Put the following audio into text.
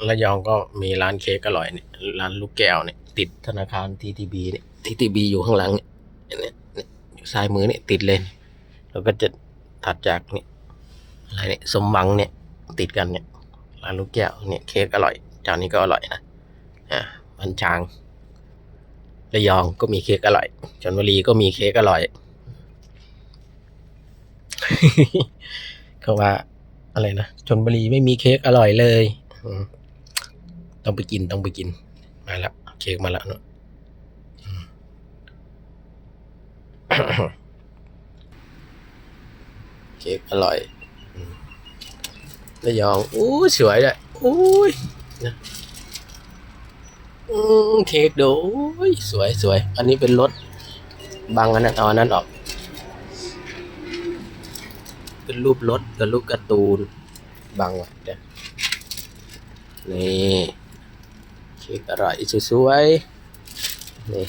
ระยองก็มีร้านเค้กอร่อยเนี่ยร้านลูกแก้วเนี่ยติดธนาคารทีทีบีเนี่ยทีทีบีอยู่ข้างหลังเนี่ยอยู่ซ้ายมือเนี่ยติดเลยแล้วก็จะถัดจากเนี่ยอะไรเนี่ยสมหวังเนี่ยติดกันเนี่ยร้านลูกแก้วเนี่ยเค้กอร่อยเจ้านี้ก็อร่อยนะบันชางระยองก็มีเค้กอร่อยชลบุรีก็มีเค้กอร่อย เขาว่าอะไรนะชลบุรีไม่มีเค้กอร่อยเลยต้องไปกินมาแล้วเค้กมาแล้วเนาะ เค้กอร่อยระยองอู้สวยเลยอู้ยนะเค้กดูสวยอันนี้เป็นรถบังอันนั้นเอาอันนั้นออกเป็นรูปรถกับรูปการ์ตูนบังไว้เดี๋ยวนี่เค้กอร่อยสวยๆนี่